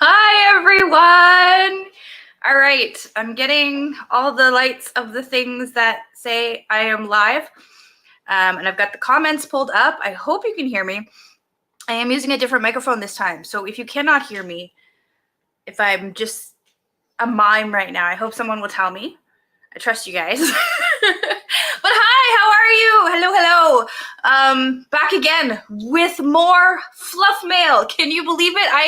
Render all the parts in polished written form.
Hi, everyone. All right, I'm getting all the lights of the things that say I am live, and I've got the comments pulled up. I hope you can hear me. I am using a different microphone this time, so if you cannot hear me, if I'm just a mime right now, I hope someone will tell me. I trust you guys. But hi, how are you? Hello. Back again with more fluff mail. Can you believe it? I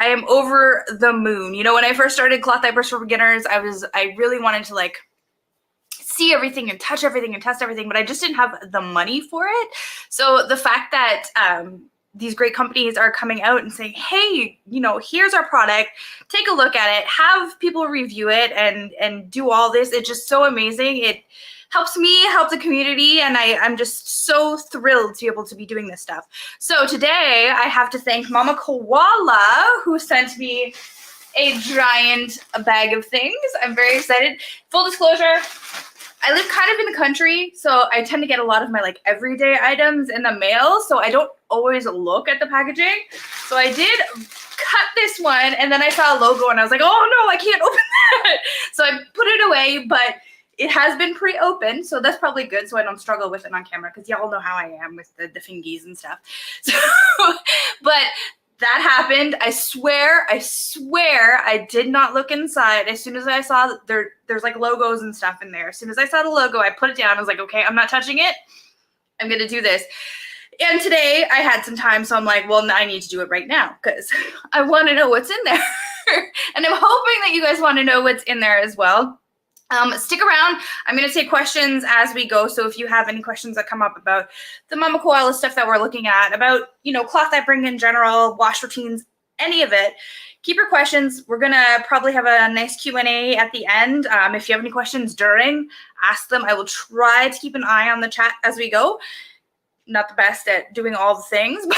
am over the moon. You know, when I first started cloth diapers for beginners, I really wanted to like see everything and touch everything and test everything, but I just didn't have the money for it. So the fact that these great companies are coming out and saying, hey, you know, here's our product, take a look at it, have people review it and do all this, it's just so amazing. It helps me, help the community, and I'm just so thrilled to be able to be doing this stuff. So today I have to thank Mama Koala, who sent me a giant bag of things. I'm very excited. Full disclosure, I live kind of in the country, so I tend to get a lot of my like everyday items in the mail, so I don't always look at the packaging. So I did cut this one, and then I saw a logo, and I was like, oh no, I can't open that. So I put it away, but it has been pre-opened, so that's probably good, so I don't struggle with it on camera, because y'all know how I am with the fingies and stuff. So, but that happened. I swear, I did not look inside. As soon as I saw there's like logos and stuff in there. As soon as I saw the logo, I put it down. I was like, okay, I'm not touching it. I'm gonna do this. And today I had some time, so I'm like, well, I need to do it right now because I want to know what's in there. And I'm hoping that you guys want to know what's in there as well. Stick around. I'm going to take questions as we go. So if you have any questions that come up about the Mama Koala stuff that we're looking at, about, you know, cloth diapering in general, wash routines, any of it, keep your questions. We're going to probably have a nice Q&A at the end. If you have any questions during, ask them. I will try to keep an eye on the chat as we go. Not the best at doing all the things, but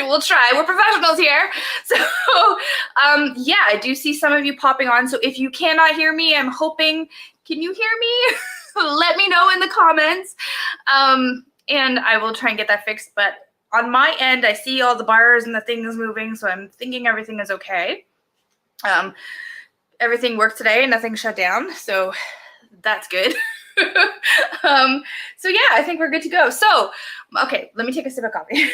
we'll try. We're professionals here. So, yeah, I do see some of you popping on. So if you cannot hear me, I'm hoping, can you hear me? Let me know in the comments. And I will try and get that fixed. But on my end, I see all the bars and the things moving, so I'm thinking everything is okay. Everything worked today, nothing shut down, so that's good. So yeah, I think we're good to go. So, okay, let me take a sip of coffee.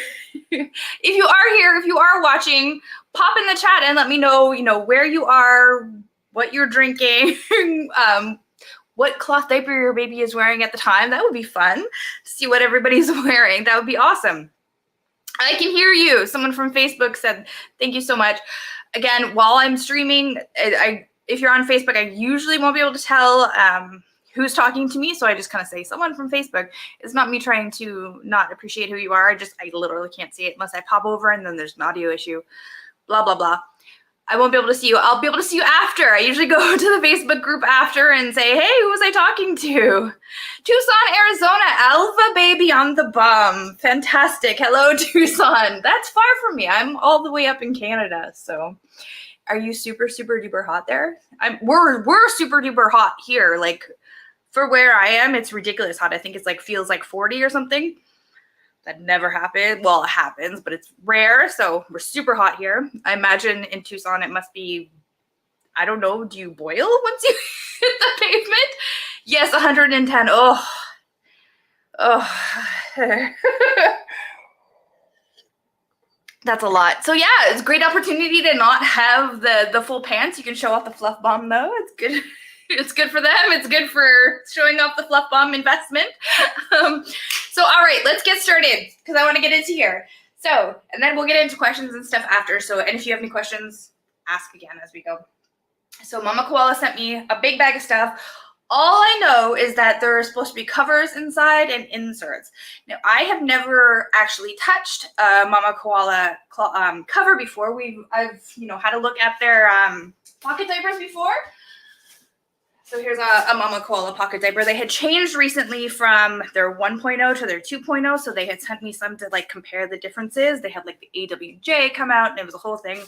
If you are here, if you are watching, pop in the chat and let me know, you know, where you are, what you're drinking, what cloth diaper your baby is wearing at the time. That would be fun to see what everybody's wearing. That would be awesome. I can hear you. Someone from Facebook said, thank you so much. Again, while I'm streaming, if you're on Facebook, I usually won't be able to tell who's talking to me, so I just kind of say someone from Facebook. It's not me trying to not appreciate who you are. I literally can't see it unless I pop over and then there's an audio issue. Blah, blah, blah. I won't be able to see you. I'll be able to see you after. I usually go to the Facebook group after and say, hey, who was I talking to? Tucson, Arizona, Alpha baby on the bum. Fantastic. Hello, Tucson. That's far from me. I'm all the way up in Canada, so are you super, super duper hot there? We're super duper hot here. Like, for where I am, it's ridiculous hot. I think it's like feels like 40 or something. That never happened. Well, it happens, but it's rare. So we're super hot here. I imagine in Tucson it must be, I don't know, do you boil once you hit the pavement? Yes, 110. Oh. That's a lot. So yeah, it's a great opportunity to not have the full pants. You can show off the fluff bomb though. It's good. It's good for them. It's good for showing off the fluff bomb investment. So all right, let's get started because I want to get into here. So, and then we'll get into questions and stuff after. So, and if you have any questions, ask again as we go. So Mama Koala sent me a big bag of stuff. All I know is that there are supposed to be covers inside and inserts. Now, I have never actually touched a Mama Koala cover before. I've had a look at their pocket diapers before. So here's a Mama Koala pocket diaper. They had changed recently from their 1.0 to their 2.0, so they had sent me some to like compare the differences. They had like the AWJ come out, and it was a whole thing.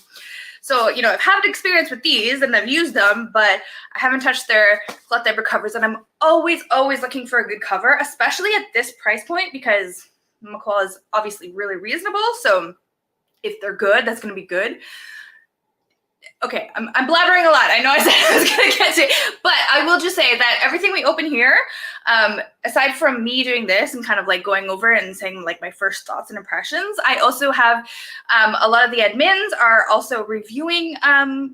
So, I've had experience with these, and I've used them, but I haven't touched their cloth diaper covers, and I'm always looking for a good cover, especially at this price point, because Mama Koala is obviously really reasonable, so if they're good, that's going to be good. Okay, I'm blabbering a lot. I know I said I was going to get to it, but I will just say that everything we open here, aside from me doing this and kind of like going over and saying like my first thoughts and impressions, I also have a lot of the admins are also reviewing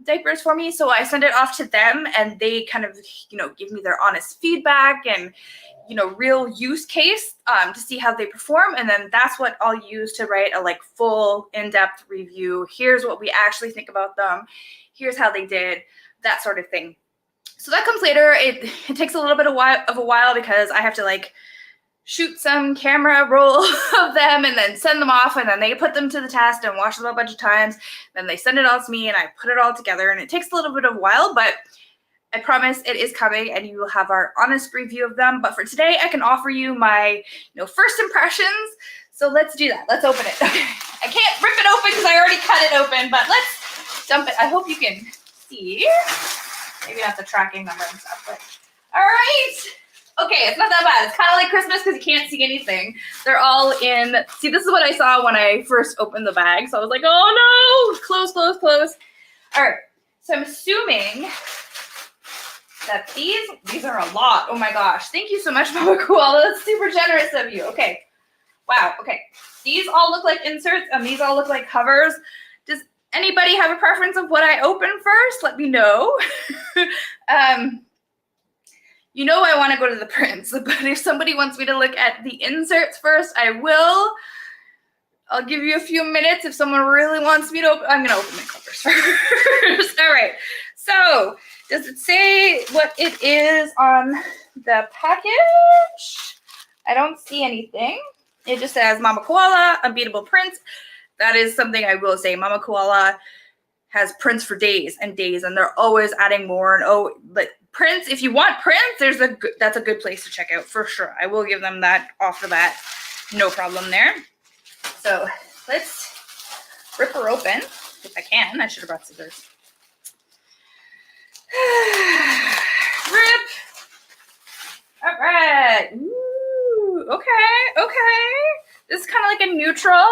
diapers for me. So I send it off to them and they kind of, you know, give me their honest feedback and, you know, real use case to see how they perform. And then that's what I'll use to write a like full in-depth review. Here's what we actually think about them. Here's how they did, that sort of thing. So that comes later. It takes a little bit of a while because I have to like shoot some camera roll of them and then send them off, and then they put them to the test and watch them a bunch of times. Then they send it all to me and I put it all together, and it takes a little bit of a while, but I promise it is coming and you will have our honest review of them. But for today, I can offer you my, you know, first impressions. So let's do that. Let's open it. Okay. I can't rip it open because I already cut it open, but let's dump it. I hope you can see. Maybe not the tracking number and stuff, but all right. Okay, it's not that bad. It's kind of like Christmas because you can't see anything. They're all in. See, this is what I saw when I first opened the bag. So I was like, oh no, close, close, close. All right, so I'm assuming that these are a lot. Oh my gosh. Thank you so much, Mama Koala. That's super generous of you. Okay. Wow. Okay. These all look like inserts and these all look like covers. Does anybody have a preference of what I open first? Let me know. You know I want to go to the prints, but if somebody wants me to look at the inserts first, I will. I'll give you a few minutes if someone really wants me to open. I'm going to open my covers first. All right. So does it say what it is on the package? I don't see anything. It just says Mama Koala, unbeatable prints. That is something I will say. Mama Koala has prints for days and days, and they're always adding more. And but prints, if you want prints, that's a good place to check out for sure. I will give them that off the bat. No problem there. So let's rip her open if I can. I should have brought scissors. Rip. All right. Ooh, okay, okay. This is kind of like a neutral.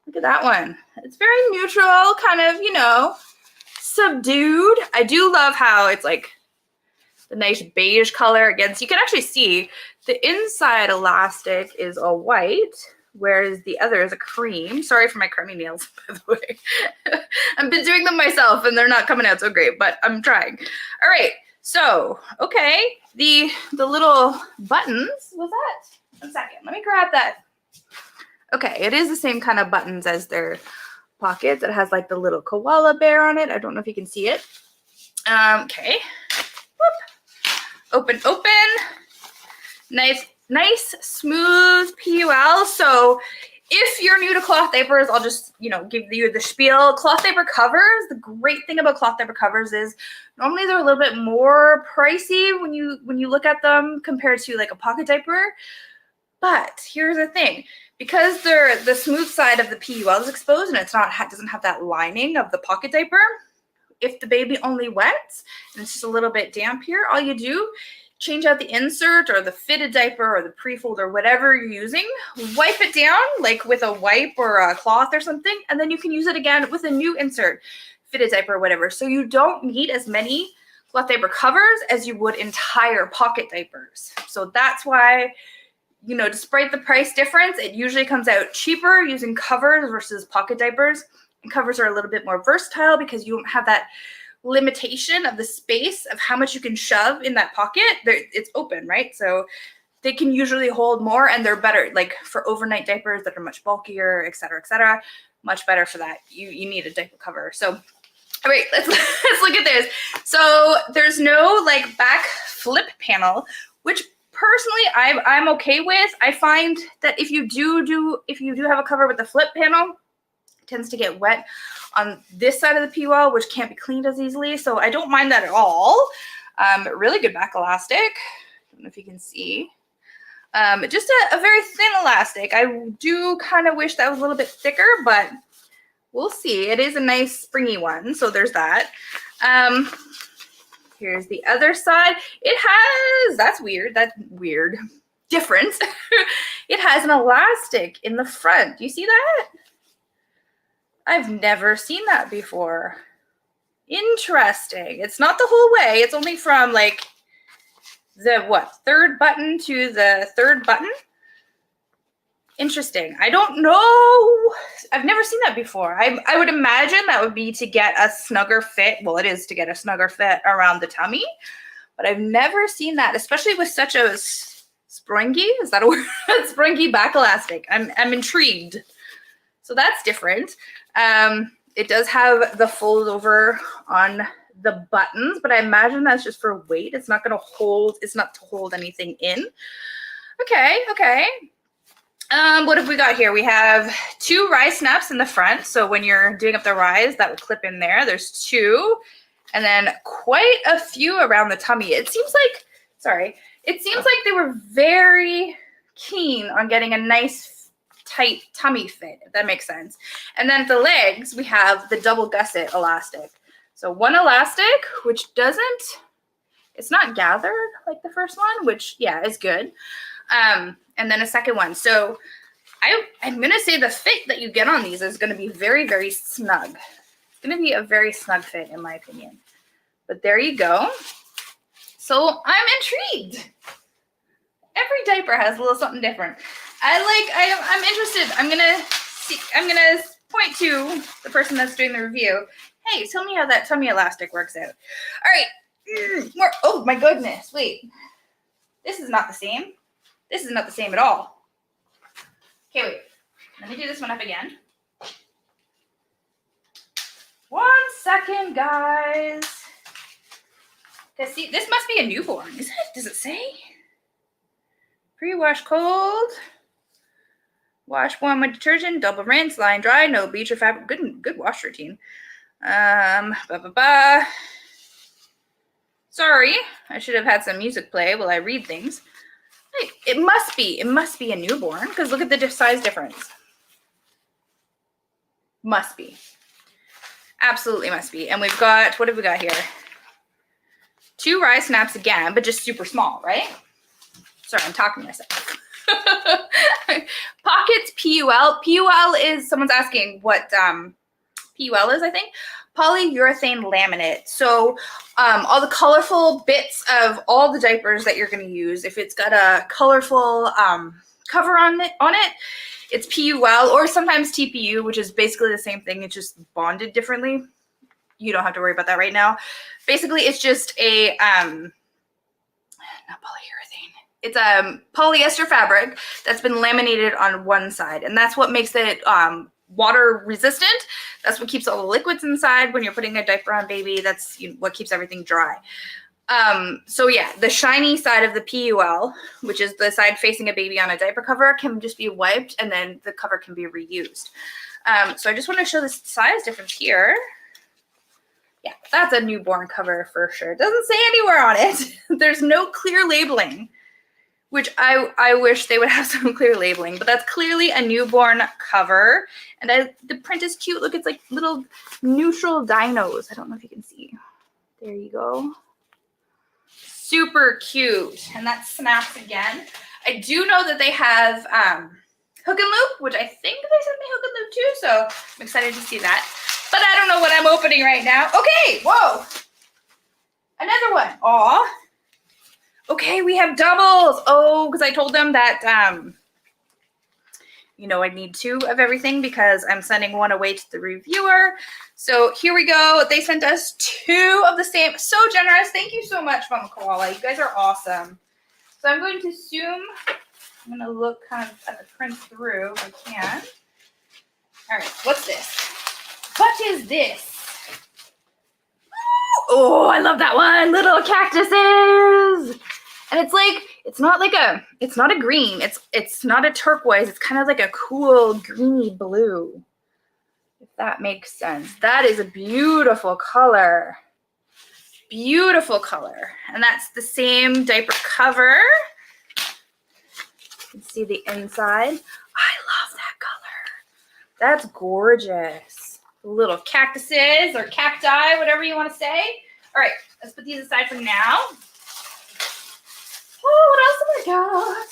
Look at that one. It's very neutral, kind of, you know, subdued. I do love how it's like the nice beige color. Again, so you can actually see the inside elastic is a white, whereas the other is a cream. Sorry for my crummy nails, by the way. I've been doing them myself and they're not coming out so great, but I'm trying. All right, so, okay, the little buttons, was that? 1 second, let me grab that. Okay, it is the same kind of buttons as their pockets. It has like the little koala bear on it. I don't know if you can see it. Okay, whoop. Open, open. Nice, smooth PUL. So if you're new to cloth diapers, I'll just, you know, give you the spiel. Cloth diaper covers, the great thing about cloth diaper covers is normally they're a little bit more pricey when you look at them compared to like a pocket diaper. But here's the thing, because the smooth side of the PUL is exposed and doesn't have that lining of the pocket diaper, if the baby only wets and it's just a little bit damp here, all you do, change out the insert or the fitted diaper or the pre-fold or whatever you're using, wipe it down like with a wipe or a cloth or something, and then you can use it again with a new insert, fitted diaper or whatever. So you don't need as many cloth diaper covers as you would entire pocket diapers. So that's why, you know, despite the price difference, it usually comes out cheaper using covers versus pocket diapers. And covers are a little bit more versatile because you don't have that limitation of the space of how much you can shove in that pocket. It's open, right? So they can usually hold more and they're better, like for overnight diapers that are much bulkier, et cetera, much better for that. You need a diaper cover. So, all right, let's look at this. So there's no like back flip panel, which personally I'm okay with. I find that if you do have a cover with the flip panel, it tends to get wet on this side of the PUL, which can't be cleaned as easily. So I don't mind that at all. Really good back elastic. I don't know if you can see. Just a very thin elastic. I do kind of wish that was a little bit thicker, but we'll see. It is a nice springy one. So there's that. Here's the other side. It has, that's weird. Different. It has an elastic in the front. Do you see that? I've never seen that before. Interesting. It's not the whole way. It's only from like the third button to the third button. Interesting. I don't know. I've never seen that before. I would imagine that would be to get a snugger fit. Well, it is to get a snugger fit around the tummy, but I've never seen that, especially with such a springy, is that a word? Springy back elastic. I'm intrigued. So that's different. It does have the fold over on the buttons, but I imagine that's just for weight. It's not going to hold, it's not to hold anything in. Okay, okay. What have we got here? We have 2 rise snaps in the front. So when you're doing up the rise, that would clip in there. There's 2. And then quite a few around the tummy. It seems like they were very keen on getting a nice tight tummy fit, if that makes sense. And then at the legs, we have the double gusset elastic. So one elastic, which it's not gathered like the first one, which, yeah, is good. And then a second one. So I'm going to say the fit that you get on these is going to be very, very snug. It's going to be a very snug fit, in my opinion. But there you go. So I'm intrigued. Every diaper has a little something different. I'm interested. I'm gonna point to the person that's doing the review. Hey, tell me how that tummy elastic works out. All right. More. Oh my goodness. Wait. This is not the same. This is not the same at all. Okay, wait. Let me do this one up again. 1 second, guys. See, this must be a newborn. Is it? Does it say? Pre-wash cold. Wash warm with detergent. Double rinse. Line dry. No bleach or fabric. Good wash routine. Sorry, I should have had some music play while I read things. It must be a newborn, because look at the size difference. Must be. Absolutely must be. And we've got, what have we got here? 2 rise snaps again, but just super small, right? Sorry, I'm talking to myself. Pockets PUL. PUL is, someone's asking what PUL is, I think. Polyurethane laminate. So all the colorful bits of all the diapers that you're going to use, if it's got a colorful cover on it, it's PUL, or sometimes TPU, which is basically the same thing. It's just bonded differently. You don't have to worry about that right now. Basically, it's just a not polyurethane. It's a polyester fabric that's been laminated on one side, and that's what makes it water resistant. That's what keeps all the liquids inside when you're putting a diaper on baby. That's what keeps everything dry. So yeah, the shiny side of the PUL, which is the side facing a baby on a diaper cover, can just be wiped, and then the cover can be reused. So I just want to show the size difference here. Yeah, that's a newborn cover for sure. It doesn't say anywhere on it. There's no clear labeling, which I wish they would have some clear labeling, but that's clearly a newborn cover. And the print is cute. Look, it's like little neutral dinos. I don't know if you can see. There you go. Super cute. And that snaps again. I do know that they have hook and loop, which I think they sent me hook and loop too, so I'm excited to see that. But I don't know what I'm opening right now. Okay, whoa. Another one. Aw. Okay, we have doubles. Oh, because I told them that, I need 2 of everything because I'm sending one away to the reviewer. So here we go. They sent us 2 of the same. So generous. Thank you so much, Mama Koala. You guys are awesome. So I'm going to zoom. I'm going to look kind of at the print through if I can. All right, what's this? What is this? Oh, I love that one. Little cactuses. And it's not a green. It's not a turquoise. It's kind of like a cool greeny blue. If that makes sense. That is a beautiful color. Beautiful color. And that's the same diaper cover. You can see the inside. I love that color. That's gorgeous. Little cactuses or cacti, whatever you want to say. All right, let's put these aside for now. Oh, what else have I got?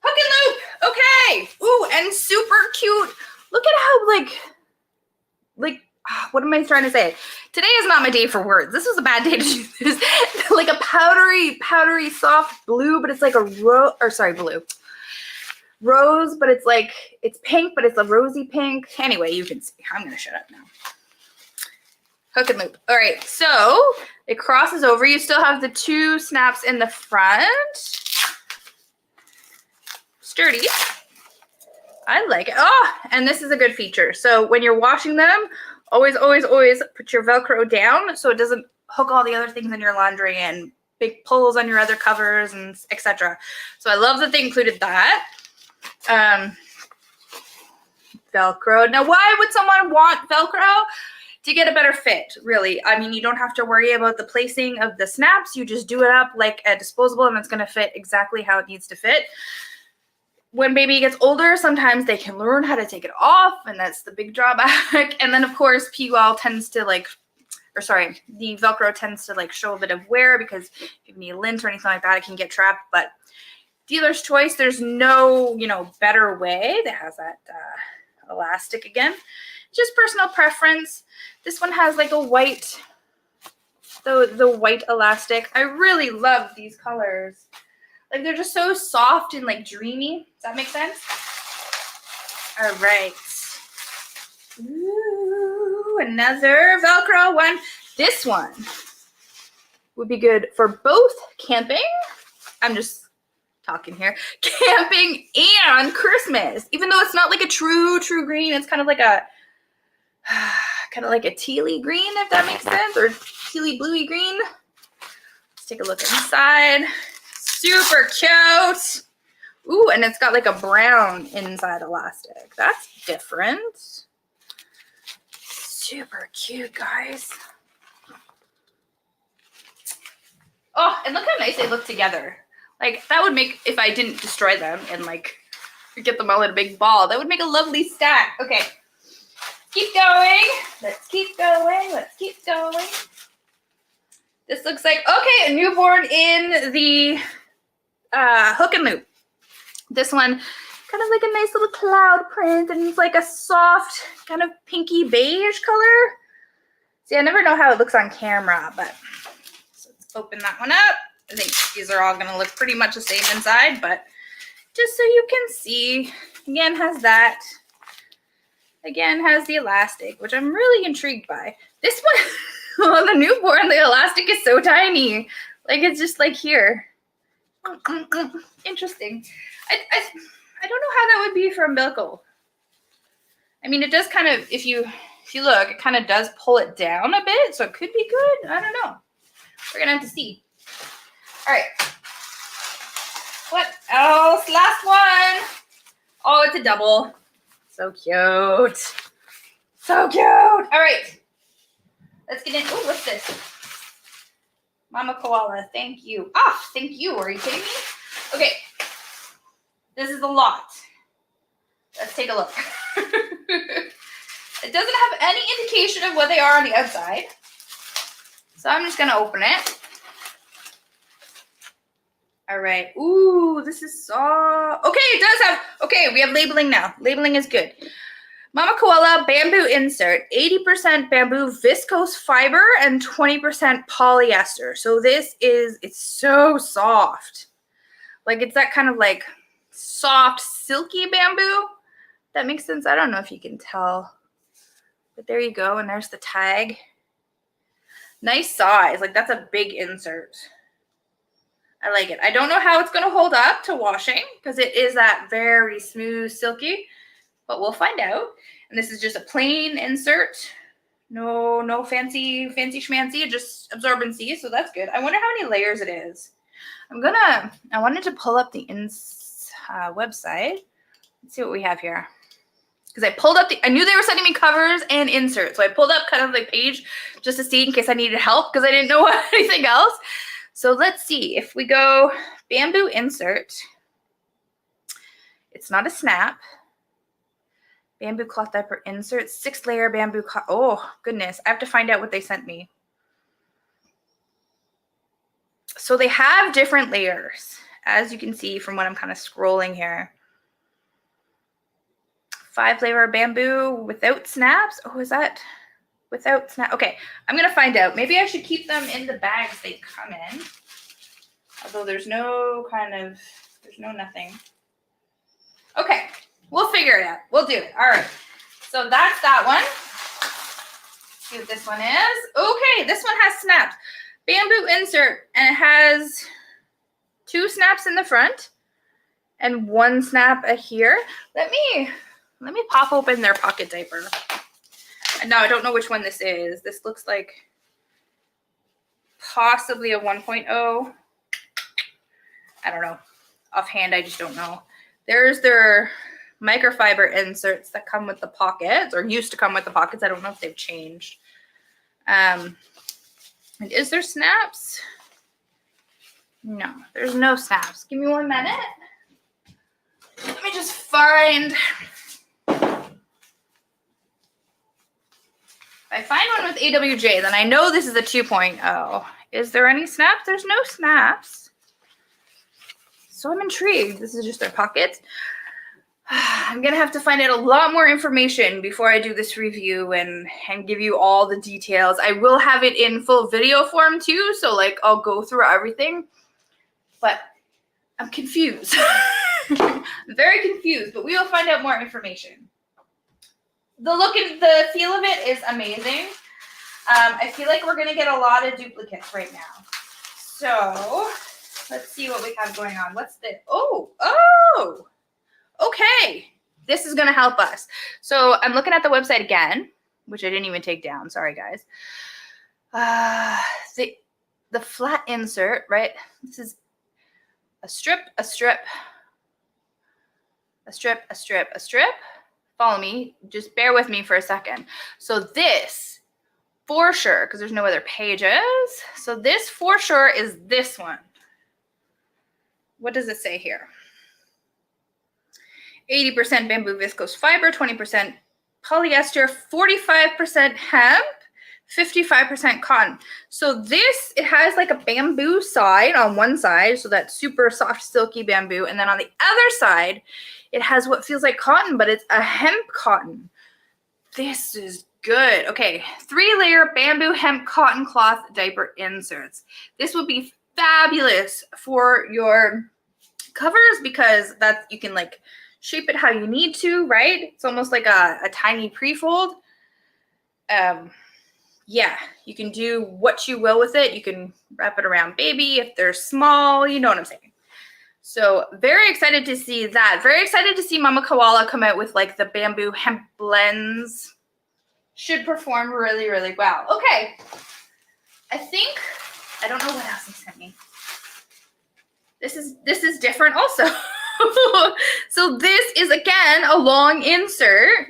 Hook and loop. Okay. Ooh, and super cute Look at how what am I trying to say? Today is not my day for words. This was a bad day to do this. Like a powdery, soft blue, but it's like a blue. Rose, but it's like, it's pink, but it's a rosy pink. Anyway, you can see. I'm going to shut up now. Hook and loop. All right, so it crosses over. You still have the 2 snaps in the front. Sturdy. I like it. Oh, and this is a good feature. So when you're washing them, always put your Velcro down so it doesn't hook all the other things in your laundry and big pulls on your other covers and etc. So I love that they included that. Velcro. Now, why would someone want Velcro? To get a better fit, really. I mean, you don't have to worry about the placing of the snaps. You just do it up like a disposable and it's going to fit exactly how it needs to fit. When baby gets older, sometimes they can learn how to take it off, and that's the big drawback. And then, of course, PUL tends to the Velcro tends to show a bit of wear because if you need lint or anything like that, it can get trapped. But dealer's choice, there's no, better way that has that elastic again. Just personal preference. This one has like a white, the white elastic. I really love these colors. Like they're just so soft and like dreamy. Does that make sense? All right. Ooh, another Velcro one. This one would be good for both camping. I'm just talking here. Camping and Christmas. Even though it's not like a true green, it's kind of like a tealy green, if that makes sense, or tealy bluey green. Let's take a look inside. Super cute. Ooh, and it's got like a brown inside elastic. That's different. Super cute, guys. Oh, and look how nice they look together. Like that would make, if I didn't destroy them and like get them all in a big ball, that would make a lovely stack. Okay. Keep going. Let's keep going. Let's keep going. This looks like, okay, a newborn in the hook and loop. This one, kind of like a nice little cloud print, and it's like a soft, kind of pinky beige color. See, I never know how it looks on camera, but so let's open that one up. I think these are all gonna look pretty much the same inside, but just so you can see, again, has that. Again, has the elastic, which I'm really intrigued by. This one, on the newborn, the elastic is so tiny. Like, it's just like here. Interesting. I don't know how that would be for umbilical. I mean, it does kind of, if you look, it kind of does pull it down a bit, so it could be good. I don't know. We're going to have to see. All right. What else? Last one. Oh, it's a double. So cute. So cute. All right. Let's get in. Oh, what's this? Mama Koala. Thank you. Ah, thank you. Are you kidding me? Okay. This is a lot. Let's take a look. It doesn't have any indication of what they are on the outside. So I'm just going to open it. All right. Ooh, this is so... Okay, it does have... Okay, we have labeling now. Labeling is good. Mama Koala bamboo insert. 80% bamboo viscose fiber and 20% polyester. So this is... It's so soft. Like, it's that kind of like soft, silky bamboo. That makes sense. I don't know if you can tell. But there you go. And there's the tag. Nice size. Like, that's a big insert. I like it. I don't know how it's going to hold up to washing because it is that very smooth, silky, but we'll find out. And this is just a plain insert. No fancy schmancy, just absorbency, so that's good. I wonder how many layers it is. I wanted to pull up the website. Let's see what we have here. Because I knew they were sending me covers and inserts, so I pulled up kind of the page just to see in case I needed help because I didn't know anything else. So let's see if we go bamboo insert. It's not a snap. Bamboo cloth diaper insert, 6-layer bamboo. Oh, goodness. I have to find out what they sent me. So they have different layers, as you can see from what I'm kind of scrolling here. 5-layer bamboo without snaps. Oh, is that without snap? Okay, I'm gonna find out. Maybe I should keep them in the bags they come in. Although there's no nothing. Okay, we'll figure it out. We'll do it. All right. So that's that one. Let's see what this one is. Okay, this one has snaps. Bamboo insert, and it has 2 snaps in the front and 1 snap here. Let me pop open their pocket diaper. And now I don't know which one this is. This looks like possibly a 1.0. I don't know. Offhand, I just don't know. There's their microfiber inserts that come with the pockets, or used to come with the pockets. I don't know if they've changed. And is there snaps? No, there's no snaps. Give me 1 minute. Let me just find. If I find one with AWJ, then I know this is a 2.0. Is there any snaps? There's no snaps. So I'm intrigued. This is just their pockets. I'm going to have to find out a lot more information before I do this review and give you all the details. I will have it in full video form too, so like I'll go through everything. But I'm confused. Very confused, but we will find out more information. The look and the feel of it is amazing. I feel like we're going to get a lot of duplicates right now. So let's see what we have going on. What's this? Oh, okay. This is going to help us. So I'm looking at the website again, which I didn't even take down. Sorry, guys. The flat insert, right? This is a strip, a strip, a strip, a strip, a strip. Follow me. Just bear with me for a second. So this, for sure, because there's no other pages. So this for sure is this one. What does it say here? 80% bamboo viscose fiber, 20% polyester, 45% hemp, 55% cotton. So this, it has like a bamboo side on one side, so that's super soft, silky bamboo. And then on the other side, it has what feels like cotton, but it's a hemp cotton. This is good. Okay, 3-layer bamboo hemp cotton cloth diaper inserts. This would be fabulous for your covers because that's, you can like shape it how you need to, right? It's almost like a tiny pre-fold. Yeah, you can do what you will with it. You can wrap it around baby if they're small, you know what I'm saying. So very excited to see that. Very excited to see Mama Koala come out with like the bamboo hemp blends. Should perform really, really well. Okay, I think, I don't know what else he sent me. This is different also. So this is again a long insert,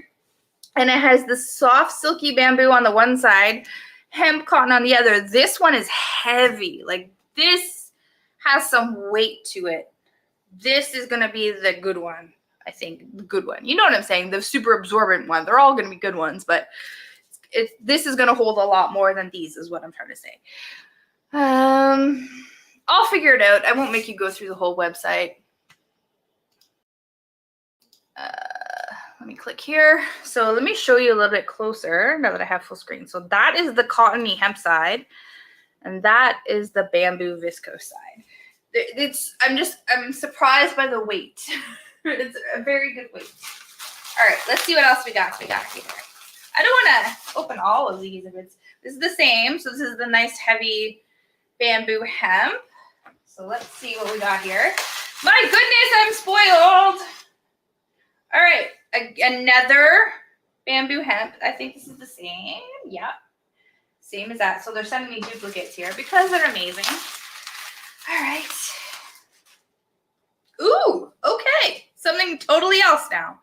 and it has the soft silky bamboo on the one side, hemp cotton on the other. This one is heavy. Like this has some weight to it. This is gonna be the good one, I think. The good one. You know what I'm saying? The super absorbent one. They're all gonna be good ones, but this is gonna hold a lot more than these, is what I'm trying to say. I'll figure it out. I won't make you go through the whole website. Let me click here. So let me show you a little bit closer now that I have full screen. So that is the cottony hemp side, and that is the bamboo viscose side. I'm surprised by the weight. It's a very good weight. All right, let's see what else we got here. I don't want to open all of these if this is the same. So this is the nice heavy bamboo hemp. So let's see what we got here. My goodness, I'm spoiled. All right, another bamboo hemp. I think this is the same. Yeah, same as that. So they're sending me duplicates here because they're amazing. All right. Ooh, okay. Something totally else now.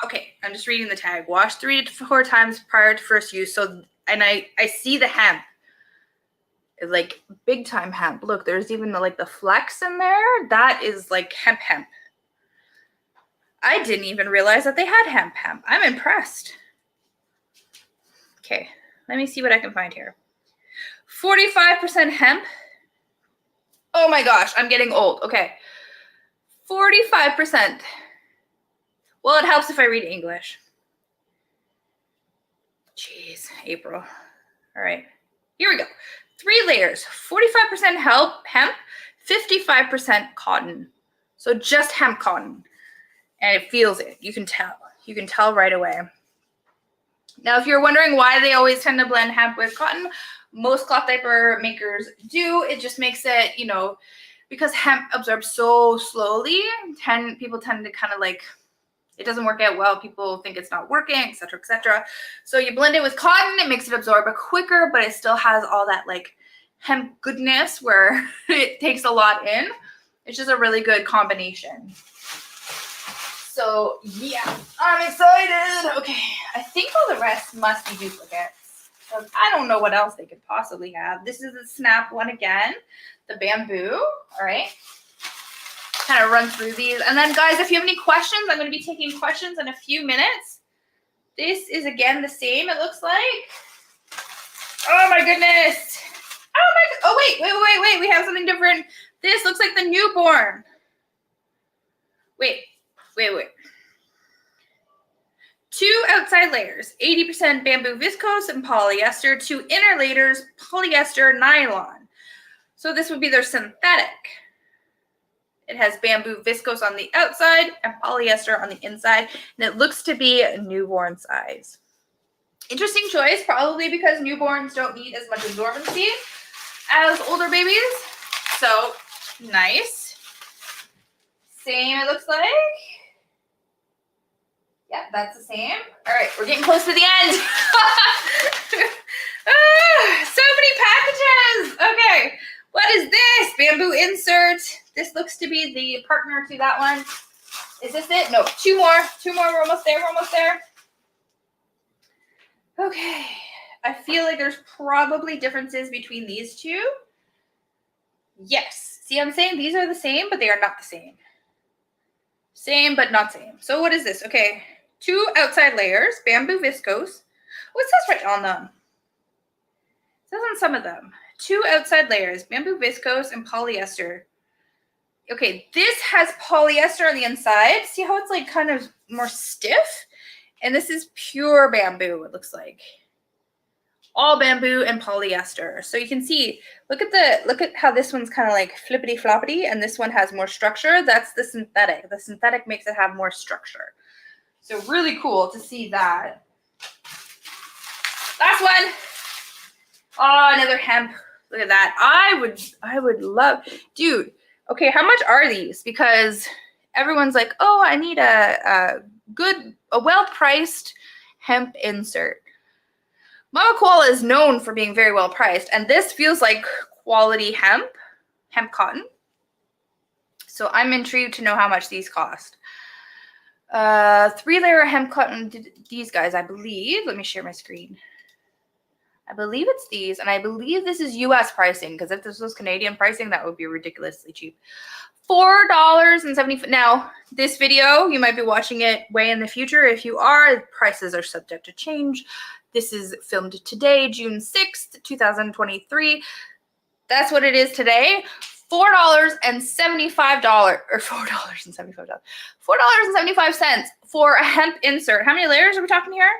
Okay, I'm just reading the tag. Wash 3 to 4 times prior to first use. So, and I see the hemp. It's like big time hemp. Look, there's even the flex in there. That is like hemp. I didn't even realize that they had hemp. I'm impressed. Okay, let me see what I can find here. 45% hemp. Oh my gosh, I'm getting old. Okay, 45% Well, it helps if I read English. Jeez, April. All right, here we go. 3 layers, 45% hemp, 55% cotton. So just hemp cotton. And it feels it. You can tell. You can tell right away. Now, if you're wondering why they always tend to blend hemp with cotton, most cloth diaper makers do. It just makes it, you know, because hemp absorbs so slowly, people tend to kind of like, it doesn't work out well. People think it's not working, etc., etc. So you blend it with cotton, it makes it absorb quicker, but it still has all that like hemp goodness where it takes a lot in. It's just a really good combination. So yeah, I'm excited. Okay, I think all the rest must be duplicates. So I don't know what else they could possibly have. This is the snap one again, the bamboo. All right, kind of run through these. And then guys, if you have any questions, I'm going to be taking questions in a few minutes. This is again the same, it looks like. Oh my goodness. Oh wait, we have something different. This looks like the newborn. Wait. 2 outside layers, 80% bamboo viscose and polyester. 2 inner layers, polyester nylon. So this would be their synthetic. It has bamboo viscose on the outside and polyester on the inside, and it looks to be a newborn size. Interesting choice, probably because newborns don't need as much absorbency as older babies. So nice. Same, it looks like. Yeah, that's the same. All right, we're getting close to the end. So many packages. Okay, what is this? Bamboo insert. This looks to be the partner to that one. Is this it? No, 2 more. 2 more. We're almost there. Okay, I feel like there's probably differences between these two. Yes. See, I'm saying these are the same, but they are not the same. Same, but not same. So what is this? Okay, 2 outside layers, bamboo viscose. What says right on them? It says on some of them. 2 outside layers, bamboo viscose and polyester. Okay, this has polyester on the inside. See how it's like kind of more stiff? And this is pure bamboo, it looks like. All bamboo and polyester. So you can see, look at how this one's kind of like flippity floppity, and this one has more structure. That's the synthetic. The synthetic makes it have more structure. So really cool to see that. Last one. Oh, another hemp. Look at that. I would love, dude. Okay, how much are these? Because everyone's like, oh, I need a well-priced hemp insert. Mama Koala is known for being very well priced, and this feels like quality hemp cotton. So I'm intrigued to know how much these cost. 3-layer hemp cotton, these guys, I believe. Let me share my screen. I believe it's these, and I believe this is US pricing, because if this was Canadian pricing, that would be ridiculously cheap. $4.70. Now, this video, you might be watching it way in the future. If you are, prices are subject to change. This is filmed today, June 6th, 2023. That's what it is today. $4.75 or $4.75. $4.75 for a hemp insert. How many layers are we talking here?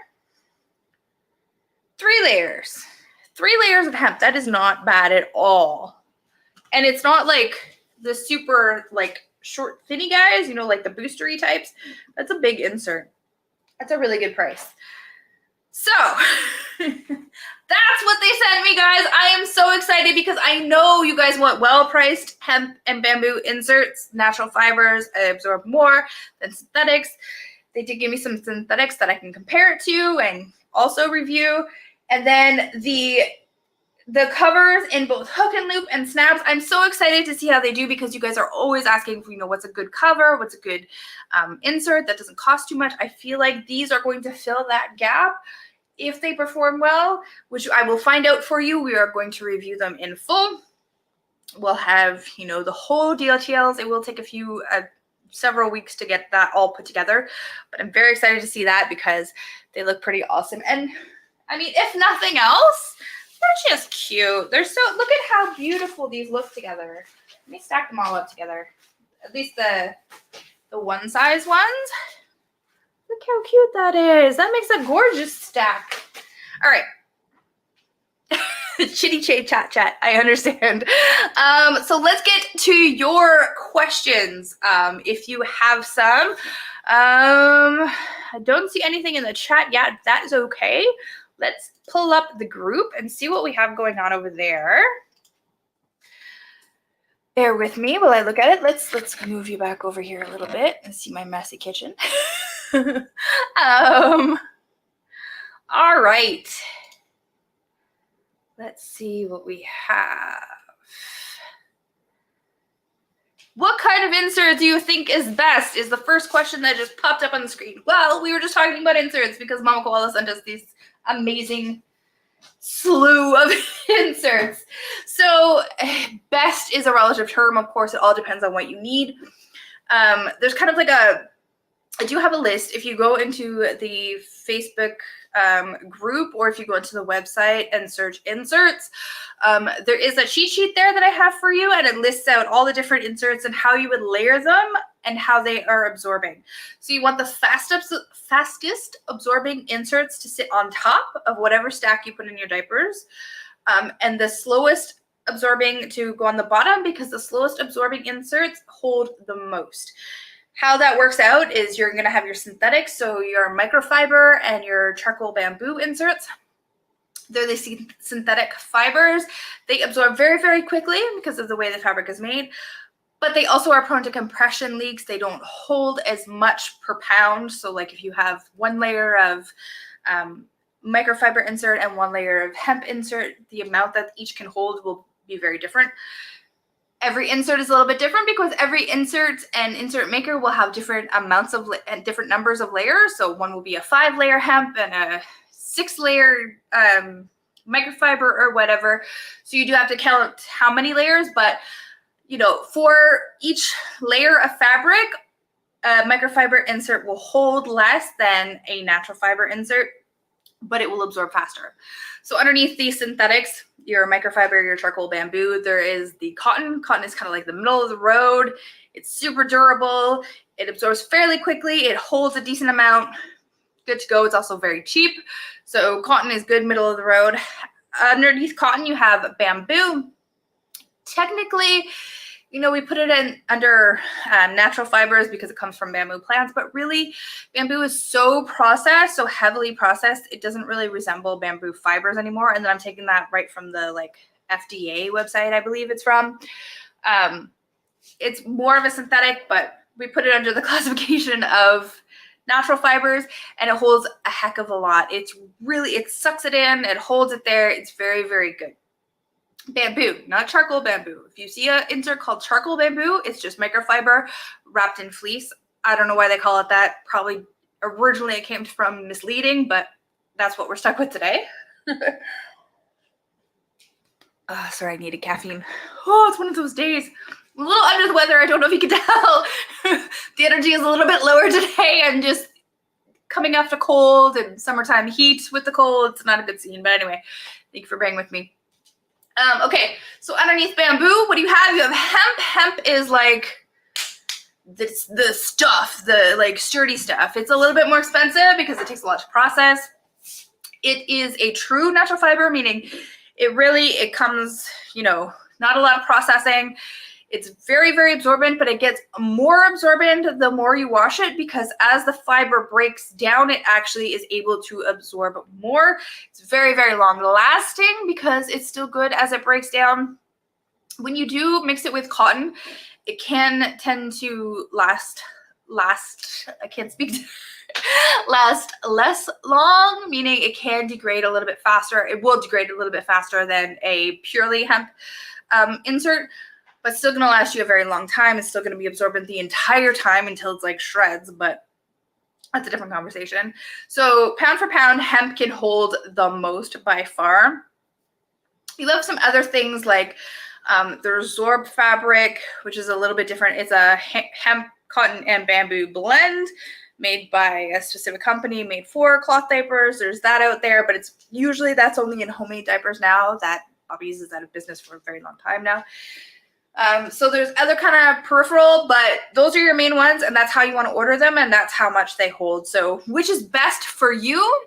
3 layers. 3 layers of hemp. That is not bad at all. And it's not like the super like short thinny guys, you know, like the boostery types. That's a big insert. That's a really good price. So that's what they sent me, guys. I am so excited because I know you guys want well-priced hemp and bamboo inserts. Natural fibers absorb more than synthetics. They did give me some synthetics that I can compare it to and also review. And then the covers in both hook and loop and snaps. I'm so excited to see how they do because you guys are always asking for, you know, what's a good cover, what's a good insert that doesn't cost too much. I feel like these are going to fill that gap if they perform well, which I will find out for you. We are going to review them in full. We'll have, you know, the whole DLTLs. It will take several weeks to get that all put together, but I'm very excited to see that because they look pretty awesome. And I mean, if nothing else, they're just cute. They're so, look at how beautiful these look together. Let me stack them all up together. At least the one size ones. Look how cute that is. That makes a gorgeous stack. All right. Chitty chat. I understand. So let's get to your questions. If you have some. I don't see anything in the chat yet. That is okay. Let's pull up the group and see what we have going on over there. Bear with me while I look at it. Let's move you back over here a little bit and see my messy kitchen. All right. Let's see what we have. What kind of insert do you think is best is the first question that just popped up on the screen. Well, we were just talking about inserts because Mama Koala sent us these amazing slew of inserts. So best is a relative term. Of course, it all depends on what you need. There's kind of like I do have a list. If you go into the Facebook group, or if you go into the website and search inserts, there is a cheat sheet there that I have for you, and it lists out all the different inserts and how you would layer them and how they are absorbing. So you want the fastest absorbing inserts to sit on top of whatever stack you put in your diapers, and the slowest absorbing to go on the bottom, because the slowest absorbing inserts hold the most. How that works out is you're going to have your synthetics, so your microfiber and your charcoal bamboo inserts. They're the synthetic fibers. They absorb very, very quickly because of the way the fabric is made, but they also are prone to compression leaks. They don't hold as much per pound. So like if you have one layer of microfiber insert and one layer of hemp insert, the amount that each can hold will be very different. Every insert is a little bit different because every insert and insert maker will have different amounts of and different numbers of layers. So one will be a 5-layer hemp and a 6-layer microfiber or whatever. So you do have to count how many layers, but you know, for each layer of fabric, a microfiber insert will hold less than a natural fiber insert, but it will absorb faster. So underneath these synthetics, your microfiber, your charcoal bamboo, there is the cotton. Cotton is kind of like the middle of the road. It's super durable. It absorbs fairly quickly. It holds a decent amount. Good to go. It's also very cheap. So cotton is good, middle of the road. Underneath cotton, you have bamboo. Technically, you know, we put it in under natural fibers because it comes from bamboo plants, but really bamboo is so processed, so heavily processed, it doesn't really resemble bamboo fibers anymore. And then I'm taking that right from the like FDA website, I believe it's from. It's more of a synthetic, but we put it under the classification of natural fibers, and it holds a heck of a lot. It's really, it sucks it in, it holds it there. It's very, very good. Bamboo, not charcoal bamboo. If you see an insert called charcoal bamboo, it's just microfiber wrapped in fleece. I don't know why they call it that. Probably originally it came from misleading, but that's what we're stuck with today. Sorry, I needed caffeine. Oh, it's one of those days. I'm a little under the weather. I don't know if you can tell. The energy is a little bit lower today. I'm just coming after cold and summertime heat with the cold. It's not a good scene, but anyway, thank you for bearing with me. Okay, so underneath bamboo, what do you have? You have hemp. Hemp is like the stuff, the like sturdy stuff. It's a little bit more expensive because it takes a lot to process. It is a true natural fiber, meaning it comes, you know, not a lot of processing. It's very, very absorbent, but it gets more absorbent the more you wash it, because as the fiber breaks down, it actually is able to absorb more. It's very, very long lasting because it's still good as it breaks down. When you do mix it with cotton, it can tend to last, I can't speak, last less long, meaning it can degrade a little bit faster. It will degrade a little bit faster than a purely hemp insert, but still going to last you a very long time. It's still going to be absorbent the entire time until it's like shreds, but that's a different conversation. So pound for pound, hemp can hold the most by far. You have some other things like the Zorb fabric, which is a little bit different. It's a hemp, cotton, and bamboo blend made by a specific company, made for cloth diapers. There's that out there, but it's usually that's only in homemade diapers now. That Bobby's is out of business for a very long time now. So there's other kind of peripheral, but those are your main ones, and that's how you want to order them, and that's how much they hold. So which is best for you?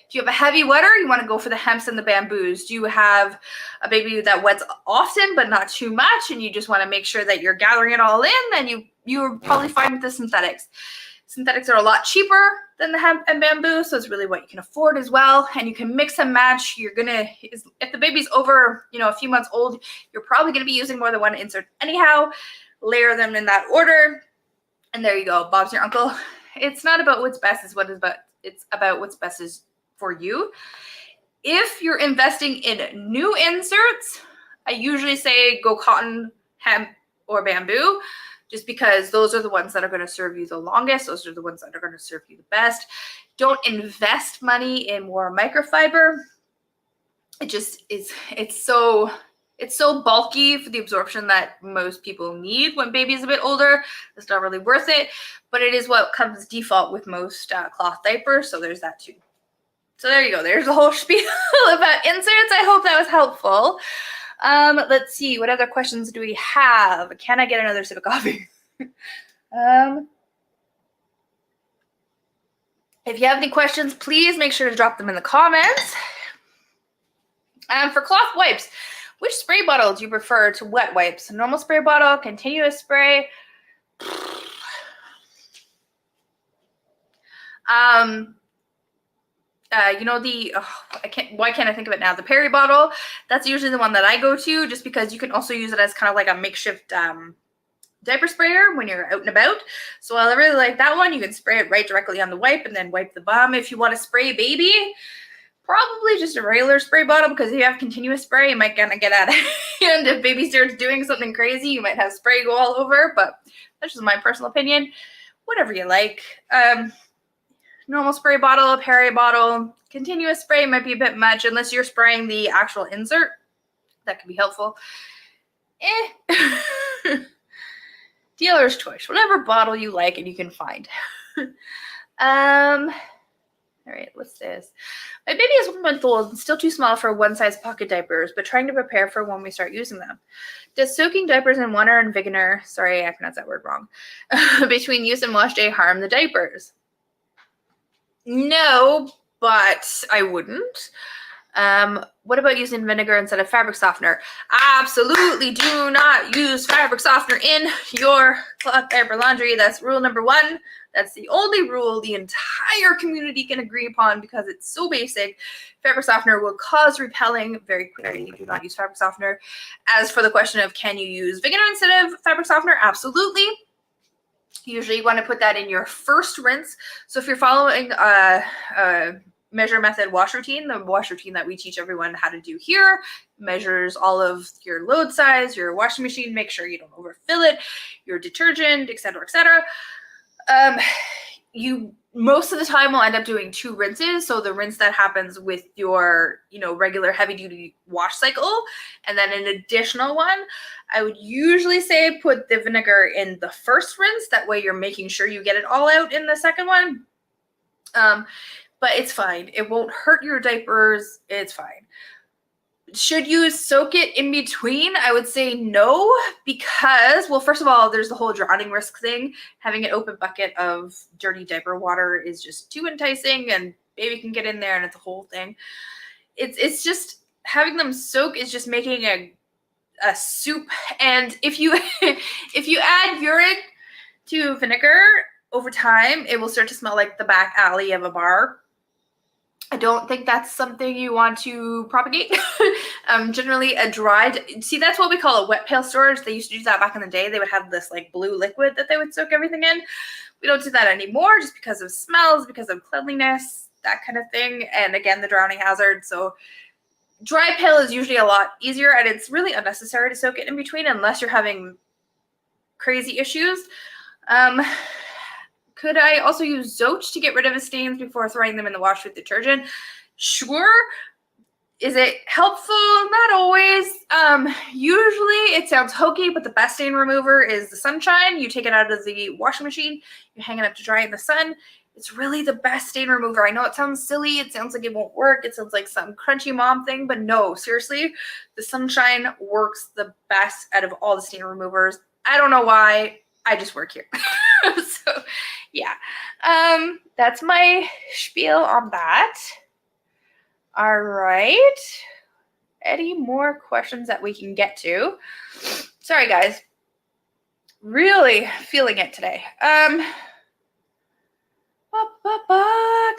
If you have a heavy wetter, you want to go for the hemps and the bamboos. Do you have a baby that wets often but not too much, and you just want to make sure that you're gathering it all in, then you're probably fine with the synthetics. Synthetics are a lot cheaper than the hemp and bamboo, so it's really what you can afford as well. And you can mix and match. If the baby's over, a few months old, you're probably gonna be using more than one insert anyhow. Layer them in that order, and there you go. Bob's your uncle. It's not about what's best, it's about what's best is for you. If you're investing in new inserts, I usually say go cotton, hemp, or bamboo, just because those are the ones that are going to serve you the longest. Those are the ones that are going to serve you the best. Don't invest money in more microfiber. It's so bulky for the absorption that most people need when baby's a bit older. It's not really worth it, but it is what comes default with most cloth diapers. So there's that too. So there you go. There's a whole spiel about inserts. I hope that was helpful. Let's see. What other questions do we have? Can I get another sip of coffee? If you have any questions, please make sure to drop them in the comments. For cloth wipes, which spray bottle do you prefer to wet wipes? Normal spray bottle, continuous spray? Why can't I think of it now? The Perry bottle, that's usually the one that I go to, just because you can also use it as kind of like a makeshift diaper sprayer when you're out and about. So I really like that one. You can spray it right directly on the wipe and then wipe the bum. If you want to spray baby, probably just a regular spray bottle, because if you have continuous spray, you might kind of get out of hand. If baby starts doing something crazy, you might have spray go all over, but that's just my personal opinion. Whatever you like. Normal spray bottle, Perry bottle, continuous spray might be a bit much unless you're spraying the actual insert. That could be helpful. Dealer's choice, whatever bottle you like and you can find. All right, what's this? My baby is 1 month old and still too small for one-size pocket diapers, but trying to prepare for when we start using them. Does soaking diapers in water and vinegar, sorry, I pronounced that word wrong, between use and wash day harm the diapers? No, but I wouldn't. What about using vinegar instead of fabric softener? Absolutely do not use fabric softener in your cloth diaper laundry. That's rule number 1. That's the only rule the entire community can agree upon because it's so basic. Fabric softener will cause repelling very quickly. Do not use fabric softener. As for the question of can you use vinegar instead of fabric softener? Absolutely. Usually you want to put that in your first rinse. So if you're following a measure method wash routine, the wash routine that we teach everyone how to do here, measures all of your load size, your washing machine, make sure you don't overfill it, your detergent, etc., etc. You most of the time will end up doing 2 rinses. So the rinse that happens with your, regular heavy duty wash cycle, and then an additional one. I would usually say put the vinegar in the first rinse. That way you're making sure you get it all out in the second one. But it's fine. It won't hurt your diapers. It's fine. Should you soak it in between? I would say no, because, well, first of all, there's the whole drowning risk thing. Having an open bucket of dirty diaper water is just too enticing, and baby can get in there and it's a whole thing. It's just having them soak is just making a soup. And if you add urine to vinegar over time, it will start to smell like the back alley of a bar. I don't think that's something you want to propagate. Generally see, that's what we call a wet pail storage. They used to do that back in the day. They would have this like blue liquid that they would soak everything in. We don't do that anymore just because of smells, because of cleanliness, that kind of thing. And again, the drowning hazard. So dry pail is usually a lot easier, and it's really unnecessary to soak it in between unless you're having crazy issues. Could I also use Zoach to get rid of the stains before throwing them in the wash with detergent? Sure. Is it helpful? Not always. Usually it sounds hokey, but the best stain remover is the sunshine. You take it out of the washing machine, you hang it up to dry in the sun. It's really the best stain remover. I know it sounds silly. It sounds like it won't work. It sounds like some crunchy mom thing, but no, seriously, the Sunshine works the best out of all the stain removers. I don't know why. I just work here. So yeah, that's my spiel on that. All right. Any more questions that we can get to? Sorry, guys. Really feeling it today.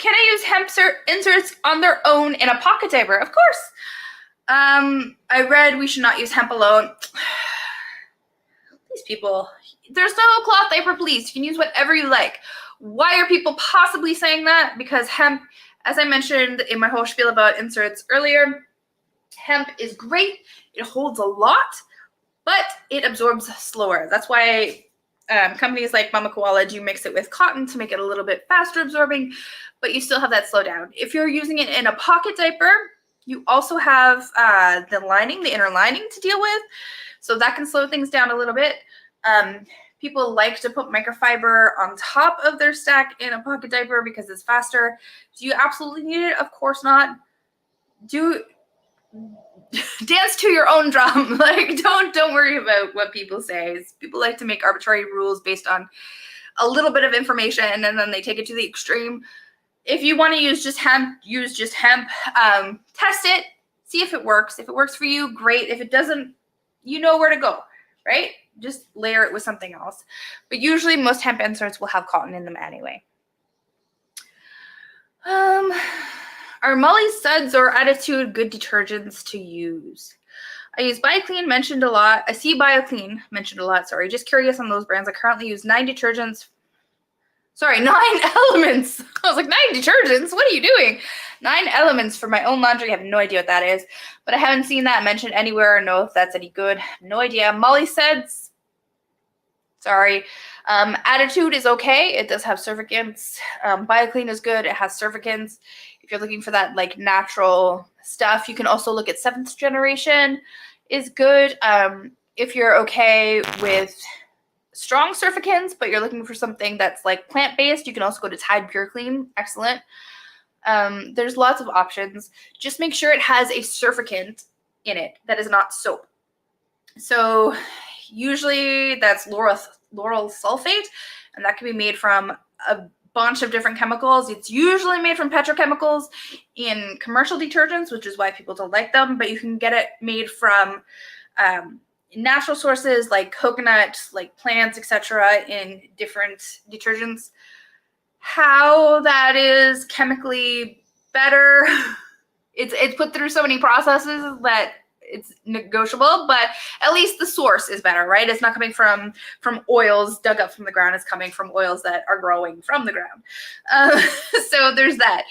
Can I use hemp inserts on their own in a pocket diaper? Of course. I read we should not use hemp alone. These people, there's no cloth diaper police. You can use whatever you like. Why are people possibly saying that? Because hemp, as I mentioned in my whole spiel about inserts earlier, hemp is great. It holds a lot, but it absorbs slower. That's why companies like Mama Koala do mix it with cotton to make it a little bit faster absorbing, but you still have that slowdown. If you're using it in a pocket diaper, you also have the lining, the inner lining to deal with, so that can slow things down a little bit. People like to put microfiber on top of their stack in a pocket diaper because it's faster. Do you absolutely need it? Of course not. Dance to your own drum. Like, don't worry about what people say. People like to make arbitrary rules based on a little bit of information, and then they take it to the extreme. If you want to use just hemp, use just hemp. Test it, see if it works. If it works for you, great. If it doesn't, you know where to go, right? Just layer it with something else. But usually most hemp inserts will have cotton in them anyway. Are Molly Suds or Attitude good detergents to use? I use BioClean mentioned a lot. I see BioClean mentioned a lot. Sorry, just curious on those brands. I currently use 9 detergents. Sorry, 9 elements. I was like, 9 detergents? What are you doing? 9 elements for my own laundry. I have no idea what that is. But I haven't seen that mentioned anywhere or know if that's any good. No idea. Molly Suds. Sorry. Attitude is okay. It does have surfactants. BioClean is good. It has surfactants. If you're looking for that like natural stuff, you can also look at 7th generation is good. If you're okay with strong surfactants, but you're looking for something that's like plant-based, you can also go to Tide Pure Clean. Excellent. There's lots of options. Just make sure it has a surfactant in it that is not soap. So usually that's lauryl sulfate, and that can be made from a bunch of different chemicals. It's usually made from petrochemicals in commercial detergents, which is why people don't like them, but you can get it made from natural sources like coconut, like plants, etc. in different detergents. How that is chemically better, it's put through so many processes that it's negotiable, but at least the source is better, right? It's not coming from oils dug up from the ground. It's coming from oils that are growing from the ground. So there's that.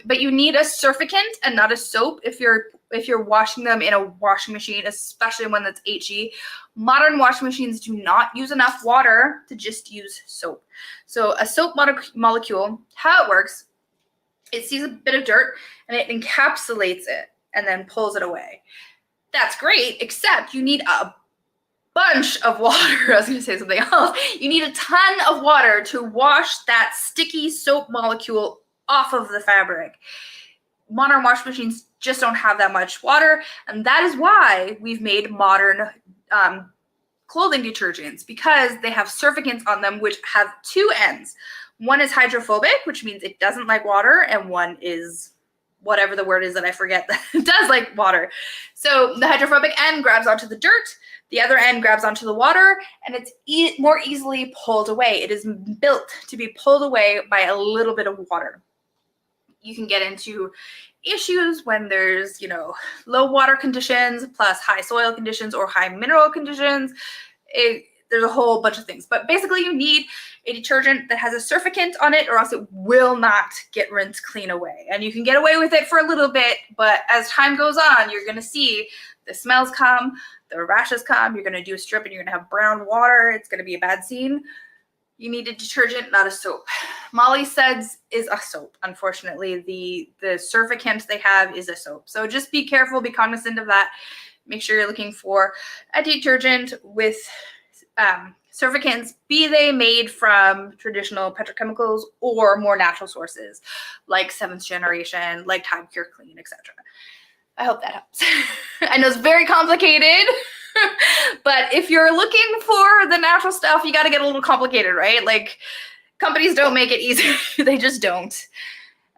But you need a surfactant and not a soap if you're washing them in a washing machine, especially one that's HE. Modern washing machines do not use enough water to just use soap. So a soap molecule, how it works, it sees a bit of dirt and it encapsulates it and then pulls it away. That's great, except you need a bunch of water. I was going to say something else. You need a ton of water to wash that sticky soap molecule off of the fabric. Modern wash machines just don't have that much water, and that is why we've made modern clothing detergents, because they have surfactants on them which have 2 ends. One is hydrophobic, which means it doesn't like water, and one is whatever the word is that I forget that does like water. So the hydrophobic end grabs onto the dirt, the other end grabs onto the water, and it's more easily pulled away. It is built to be pulled away by a little bit of water. You can get into issues when there's, low water conditions plus high soil conditions or high mineral conditions. There's a whole bunch of things, but basically you need a detergent that has a surfactant on it, or else it will not get rinsed clean away. And you can get away with it for a little bit, but as time goes on, you're going to see the smells come, the rashes come, you're going to do a strip and you're going to have brown water. It's going to be a bad scene. You need a detergent, not a soap. Molly Suds is a soap, unfortunately. The surfactant they have is a soap. So just be careful, be cognizant of that. Make sure you're looking for a detergent with Surfactants, be they made from traditional petrochemicals or more natural sources, like 7th generation, like Time Cure Clean, etc. I hope that helps. I know it's very complicated, but if you're looking for the natural stuff, you got to get a little complicated, right? Like, companies don't make it easy. They just don't.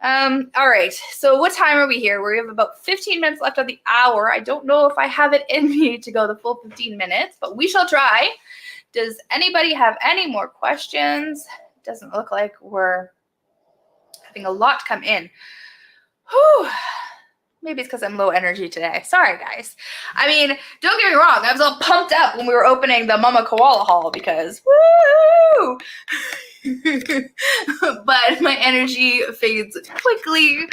All right, so what time are we here? We have about 15 minutes left of the hour. I don't know if I have it in me to go the full 15 minutes, but we shall try. Does anybody have any more questions? Doesn't look like we're having a lot come in. Whew. Maybe it's because I'm low energy today. Sorry, guys. I mean, don't get me wrong. I was all pumped up when we were opening the Mama Koala haul because, woo! But my energy fades quickly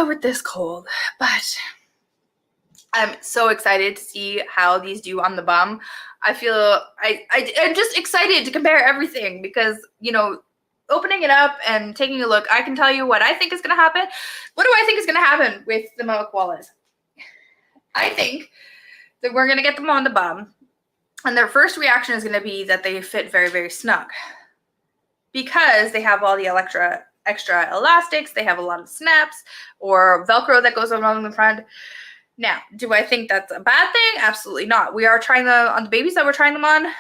with this cold. But I'm so excited to see how these do on the bum. I feel I'm just excited to compare everything because, you know, opening it up and taking a look, I can tell you what I think is going to happen. What do I think is going to happen with the Mama Koalas? I think that we're going to get them on the bum, and their first reaction is going to be that they fit very, very snug because they have all the extra elastics. They have a lot of snaps or Velcro that goes around the front. Now, do I think that's a bad thing? Absolutely not. We are trying them on the babies that we're trying them on. I'm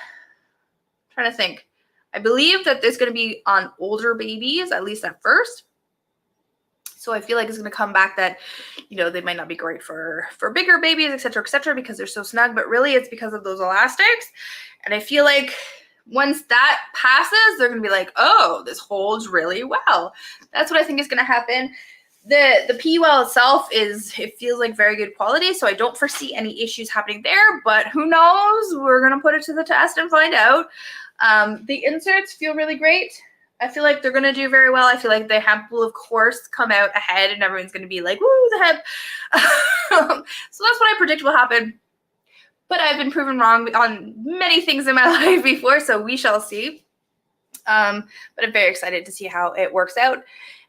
trying to think. I believe that it's going to be on older babies, at least at first. So I feel like it's going to come back that, you know, they might not be great for bigger babies, et cetera, because they're so snug. But really, it's because of those elastics. And I feel like once that passes, they're going to be like, oh, this holds really well. That's what I think is going to happen. The PUL itself it feels like very good quality, so I don't foresee any issues happening there, but who knows? We're going to put it to the test and find out. The inserts feel really great. I feel like they're going to do very well. I feel like the hemp will, of course, come out ahead, and everyone's going to be like, woo, the hemp. So that's what I predict will happen. But I've been proven wrong on many things in my life before, so we shall see. But I'm very excited to see how it works out.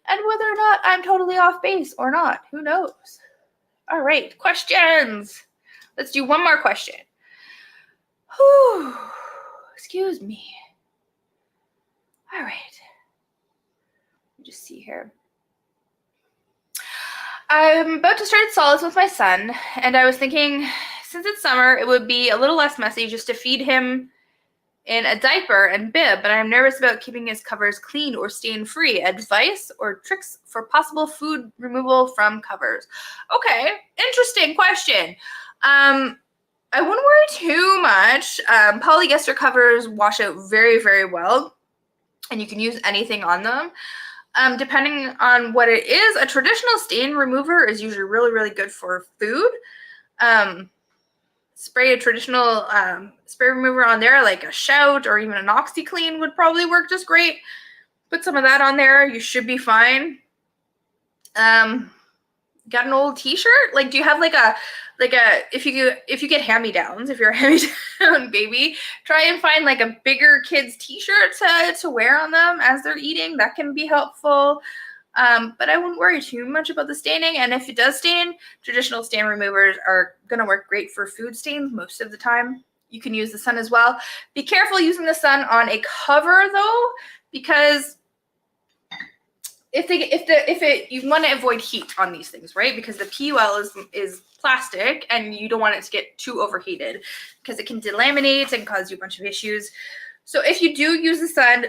And whether or not I'm totally off base or not, who knows? All right, questions. Let's do one more question. Whew, excuse me. All right. Let me just see here. I'm about to start solids with my son, and I was thinking, since it's summer, it would be a little less messy just to feed him in a diaper and bib, but I'm nervous about keeping his covers clean or stain-free. Advice or tricks for possible food removal from covers? Okay, interesting question. I wouldn't worry too much. Polyester covers wash out very, very well, and you can use anything on them. Depending on what it is, a traditional stain remover is usually really, really good for food. Spray a traditional spray remover on there, like a Shout or even an OxyClean would probably work just great. Put some of that on there, you should be fine. Got an old t-shirt? Like, do you have like a if you get hand-me-downs, if you're a hand-me-down baby, try and find like a bigger kid's t-shirt to wear on them as they're eating. That can be helpful. But I wouldn't worry too much about the staining. And if it does stain, traditional stain removers are going to work great for food stains most of the time. You can use the sun as well. Be careful using the sun on a cover though, because you want to avoid heat on these things, right? Because the PUL is plastic, and you don't want it to get too overheated because it can delaminate and cause you a bunch of issues. So if you do use the sun,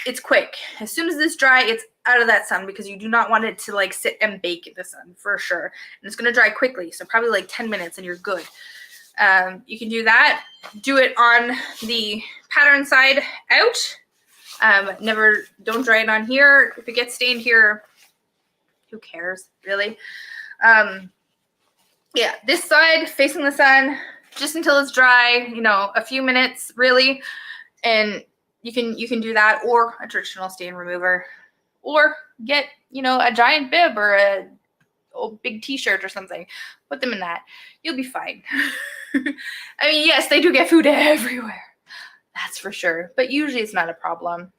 it's quick. As soon as it's dry, it's out of that sun because you do not want it to like sit and bake in the sun for sure. And it's going to dry quickly, so probably like 10 minutes and you're good. You can do that. Do it on the pattern side out. Don't dry it on here. If it gets stained here, who cares, really? Yeah, this side facing the sun, just until it's dry, a few minutes really. And you can do that, or a traditional stain remover, or get, a giant bib or a big t-shirt or something. Put them in that. You'll be fine. I mean, yes, they do get food everywhere. That's for sure. But usually it's not a problem.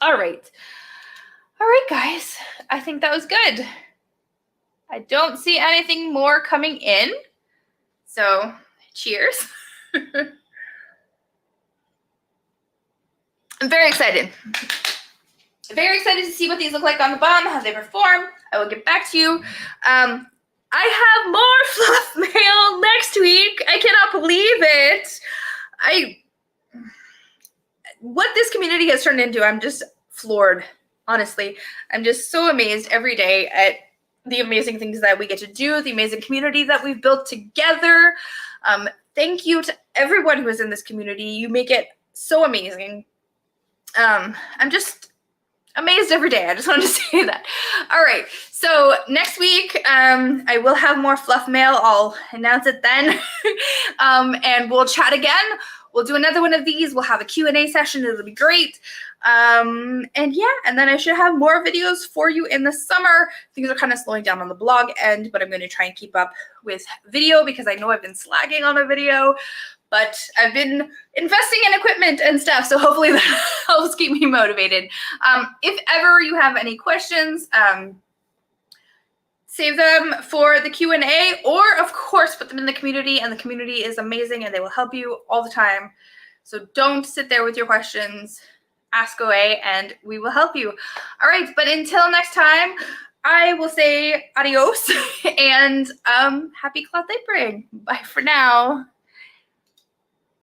All right, guys. I think that was good. I don't see anything more coming in. So, cheers. I'm very excited. Very excited to see what these look like on the bum, how they perform. I will get back to you. I have more fluff mail next week. I cannot believe it. What this community has turned into, I'm just floored, honestly. I'm just so amazed every day at the amazing things that we get to do, the amazing community that we've built together. Thank you to everyone who is in this community. You make it so amazing. I'm just amazed every day. I just wanted to say that. All right, so next week I will have more fluff mail. I'll announce it then. And we'll chat again. We'll do another one of these. We'll have a Q&A session. It'll be great. And yeah, and then I should have more videos for you in the summer. Things are kind of slowing down on the blog end, but I'm going to try and keep up with video because I know I've been slagging on a video, but I've been investing in equipment and stuff, so hopefully that helps keep me motivated. If ever you have any questions, save them for the Q&A, or of course put them in the community, and the community is amazing and they will help you all the time. So don't sit there with your questions, ask away and we will help you. All right, but until next time, I will say adios and happy cloth diapering. Bye for now.